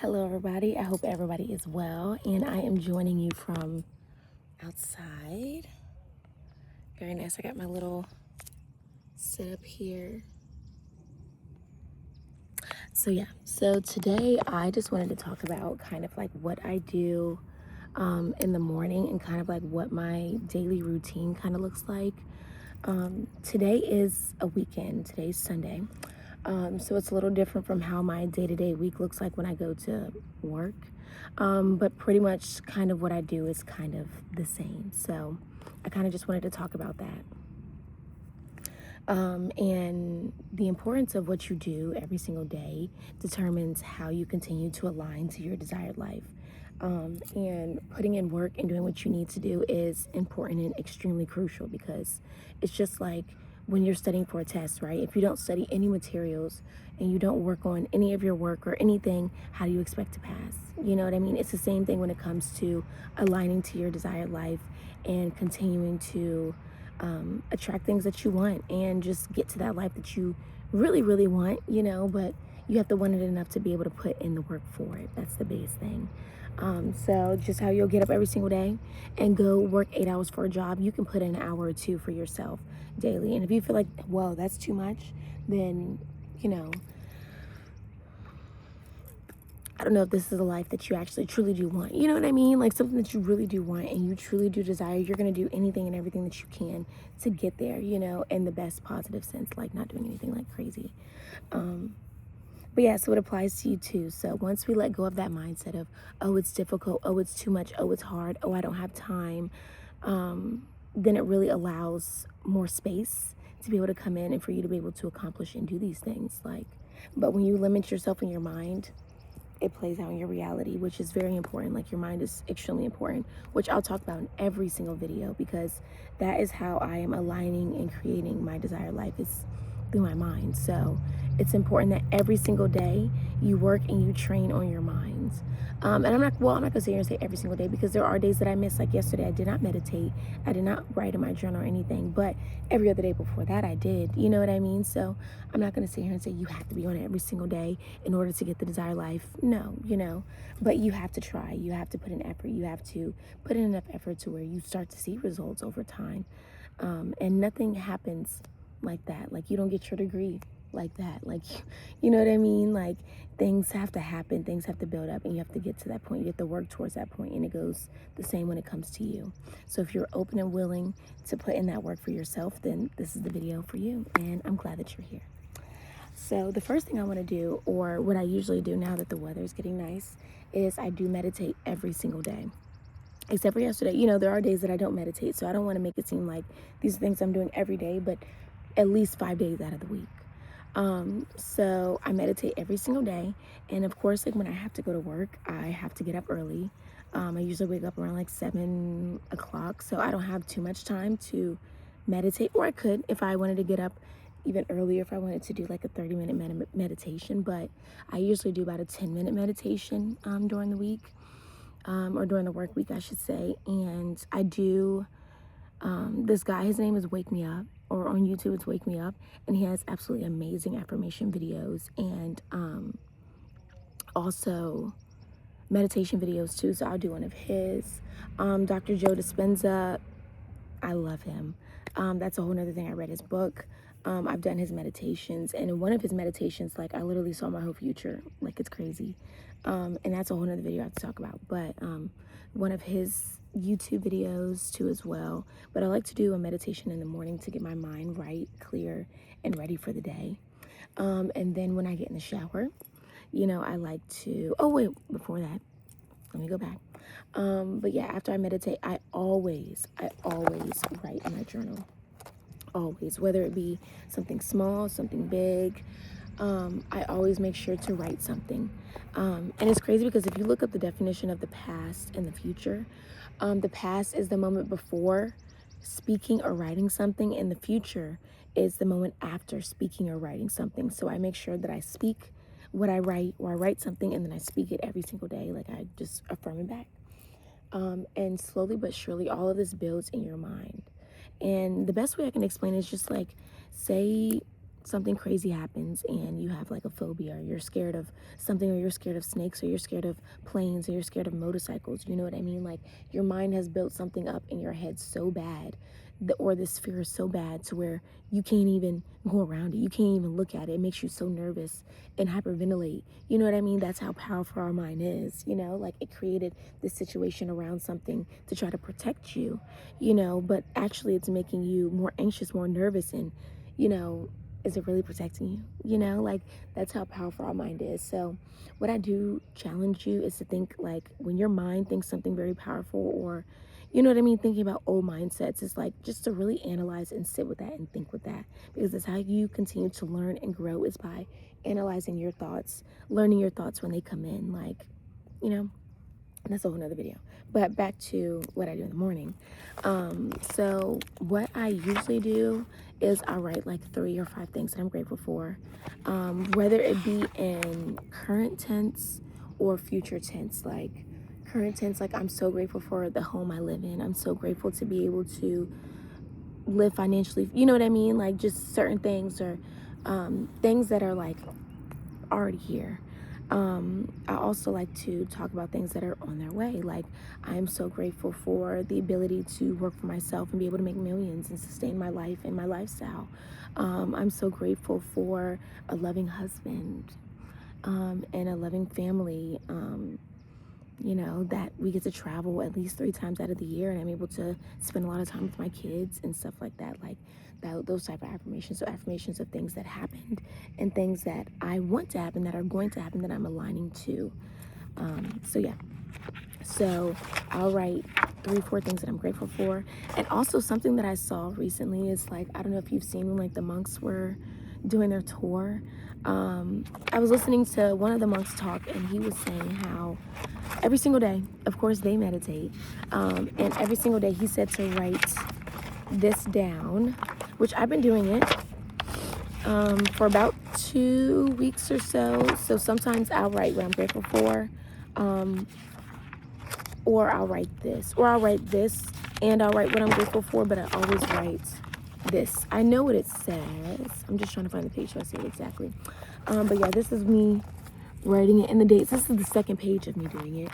Hello, everybody. I hope everybody is well, and I am joining you from outside. Very nice. I got my little setup here. So today I just wanted to talk about kind of like what I do in the morning and kind of like what my daily routine kind of looks like. Today is a weekend. Today's Sunday. So it's a little different from how my day-to-day week looks like when I go to work. But pretty much kind of what I do is kind of the same. So I kind of just wanted to talk about that. And the importance of what you do every single day determines how you continue to align to your desired life. And putting in work and doing what you need to do is important and extremely crucial, because it's just like when you're studying for a test, right? If you don't study any materials and you don't work on any of your work or anything, how do you expect to pass? You know what I mean? It's the same thing when it comes to aligning to your desired life and continuing to attract things that you want and just get to that life that you really, really want, but you have to want it enough to be able to put in the work for it. That's the biggest thing. So just how you'll get up every single day and go work 8 hours for a job, you can put in an hour or two for yourself daily. And if you feel like, whoa, that's too much, then, I don't know if this is a life that you actually truly do want. You know what I mean? Like something that you really do want and you truly do desire. You're going to do anything and everything that you can to get there, in the best positive sense, like not doing anything like crazy. But yeah, so it applies to you too. So once we let go of that mindset of, oh, it's difficult, oh, it's too much, oh, it's hard, oh, I don't have time, then it really allows more space to be able to come in and for you to be able to accomplish and do these things. But when you limit yourself in your mind, it plays out in your reality, which is very important. Like your mind is extremely important, which I'll talk about in every single video, because that is how I am aligning and creating my desired life, is through my mind. So it's important that every single day you work and you train on your minds. And I'm not gonna sit here and say every single day, because there are days that I miss. Like yesterday, I did not meditate. I did not write in my journal or anything, but every other day before that I did. You know what I mean? So I'm not gonna sit here and say you have to be on it every single day in order to get the desired life. No, but you have to try. You have to put in effort. You have to put in enough effort to where you start to see results over time. And nothing happens like that. Like you don't get your degree like that. Like, you know what I mean? Like things have to happen, things have to build up, and you have to get to that point. You have to work towards that point, and it goes the same when it comes to you. So if you're open and willing to put in that work for yourself, then this is the video for you, and I'm glad that you're here. So the first thing I want to do, or what I usually do now that the weather is getting nice, is I do meditate every single day. Except for yesterday. There are days that I don't meditate, so I don't want to make it seem like these are things I'm doing every day, but at least 5 days out of the week. So I meditate every single day. And of course, like when I have to go to work, I have to get up early. I usually wake up around like 7 o'clock. So I don't have too much time to meditate, or I could if I wanted to get up even earlier, if I wanted to do like a 30-minute meditation. But I usually do about a 10-minute meditation during the week, or during the work week, I should say. And I do this guy, his name is Wake Me Up, or on YouTube it's Wake Me Up, and he has absolutely amazing affirmation videos, and also meditation videos too. So I'll do one of his. Dr. Joe Dispenza, I love him. That's a whole nother thing. I read his book. I've done his meditations, and in one of his meditations, like I literally saw my whole future. Like it's crazy. And that's a whole nother video I have to talk about. But one of his YouTube videos too as well. But I like to do a meditation in the morning to get my mind right, clear, and ready for the day. And then when I get in the shower, I like to, oh wait, before that, let me go back. But yeah, after I meditate, I always write in my journal. Always, whether it be something small, something big, I always make sure to write something. And it's crazy because if you look up the definition of the past and the future, the past is the moment before speaking or writing something, and the future is the moment after speaking or writing something. So I make sure that I speak what I write, or I write something and then I speak it every single day. Like I just affirm it back. And slowly but surely, all of this builds in your mind. And the best way I can explain it is just like, say something crazy happens and you have like a phobia, or you're scared of something, or you're scared of snakes, or you're scared of planes, or you're scared of motorcycles, you know what I mean? Like, your mind has built something up in your head so bad, or this fear is so bad to where you can't even go around it, you can't even look at it. It makes you so nervous and hyperventilate, you know what I mean? That's how powerful our mind is, you know? Like, it created this situation around something to try to protect you, you know, but actually it's making you more anxious, more nervous, and, you know, is it really protecting you? You know, like, that's how powerful our mind is. So what I do challenge you is to think, like, when your mind thinks something very powerful, or, you know what I mean, thinking about old mindsets, it's like just to really analyze and sit with that and think with that, because that's how you continue to learn and grow, is by analyzing your thoughts, learning your thoughts when they come in, like, you know. That's a whole nother video. But back to what I do in the morning. So what I usually do is I write like 3 or 5 things that I'm grateful for, whether it be in current tense or future tense. Like, current tense, like, I'm so grateful for the home I live in. I'm so grateful to be able to live financially, you know what I mean? Like, just certain things, or things that are like already here. I also like to talk about things that are on their way. Like, I am so grateful for the ability to work for myself and be able to make millions and sustain my life and my lifestyle. I'm so grateful for a loving husband, and a loving family. You know, that we get to travel at least 3 times out of the year, and I'm able to spend a lot of time with my kids and stuff like that. Like, that, those type of affirmations. So affirmations of things that happened and things that I want to happen, that are going to happen, that I'm aligning to. So yeah. So I'll write 3, 4 things that I'm grateful for. And also, something that I saw recently is, like, I don't know if you've seen when, like, the monks were doing their tour. I was listening to one of the monks talk, and he was saying how every single day, of course, they meditate. And every single day he said to write this down, which I've been doing it for about 2 weeks or so. So sometimes I'll write what I'm grateful for, or I'll write this, or I'll write this and I'll write what I'm grateful for, but I always write this. I know what it says. I'm just trying to find the page so I see it exactly. But yeah, this is me writing it, and the dates. This is the second page of me doing it.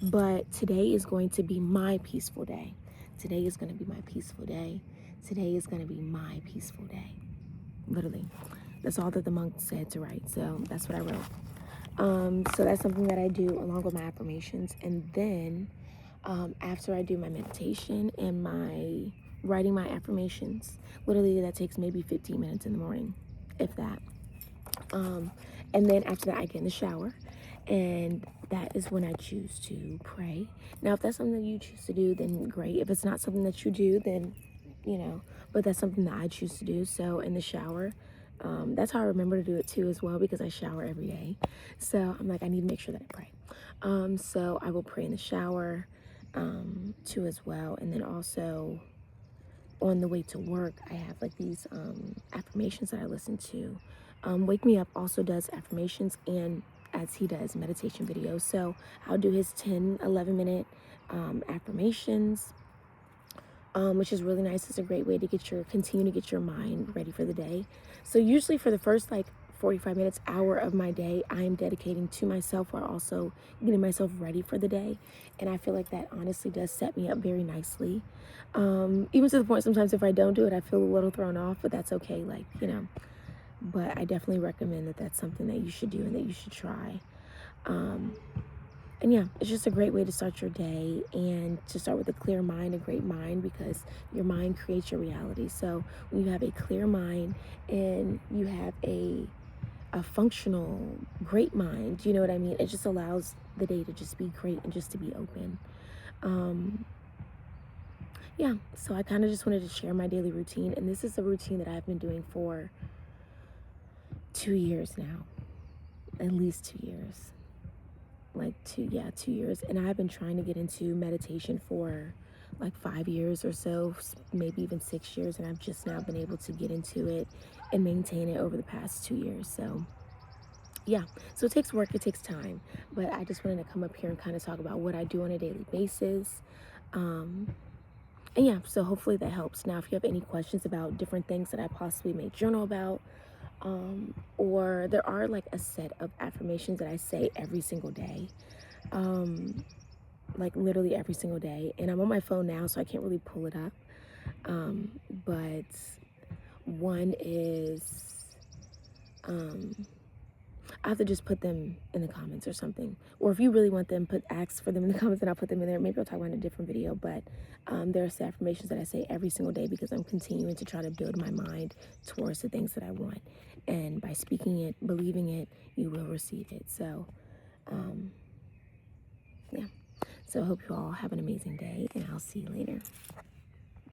But today is going to be my peaceful day. Today is going to be my peaceful day. Today is going to be my peaceful day. Literally. That's all that the monk said to write. So that's what I wrote. So that's something that I do along with my affirmations. And then after I do my meditation and my writing my affirmations, literally that takes maybe 15 minutes in the morning, if that. And then after that, I get in the shower, and that is when I choose to pray. Now, if that's something that you choose to do, then great. If it's not something that you do, then, you know, but that's something that I choose to do. So in the shower, that's how I remember to do it too as well, because I shower every day. So I'm like, I need to make sure that I pray. So I will pray in the shower too as well. And then also on the way to work, I have like these affirmations that I listen to. Wake Me Up also does affirmations, and as he does meditation videos. So I'll do his 10-11 minute affirmations, which is really nice. It's a great way to continue to get your mind ready for the day. So usually for the first like 45 minutes, hour of my day, I am dedicating to myself while also getting myself ready for the day. And I feel like that honestly does set me up very nicely. Even to the point sometimes if I don't do it, I feel a little thrown off, but that's okay. Like, you know, but I definitely recommend that that's something that you should do and that you should try. And yeah, it's just a great way to start your day, and to start with a clear mind, a great mind, because your mind creates your reality. So when you have a clear mind and you have a functional, great mind, you know what I mean? It just allows the day to just be great and just to be open. Yeah, so I kind of just wanted to share my daily routine, and this is a routine that I've been doing for 2 years now, at least 2 years. Like 2 years. And I've been trying to get into meditation for like 5 years or so, maybe even 6 years, and I've just now been able to get into it and maintain it over the past 2 years. So yeah, so it takes work, it takes time, but I just wanted to come up here and kind of talk about what I do on a daily basis. And yeah, so hopefully that helps. Now, if you have any questions about different things that I possibly may journal about, or there are like a set of affirmations that I say every single day, um, like literally every single day. And I'm on my phone now, so I can't really pull it up. But one is, um, I have to just put them in the comments or something. Or if you really want them, ask for them in the comments and I'll put them in there. Maybe I'll talk about it in a different video. But there are affirmations that I say every single day because I'm continuing to try to build my mind towards the things that I want. And by speaking it, believing it, you will receive it. So, yeah. So I hope you all have an amazing day and I'll see you later.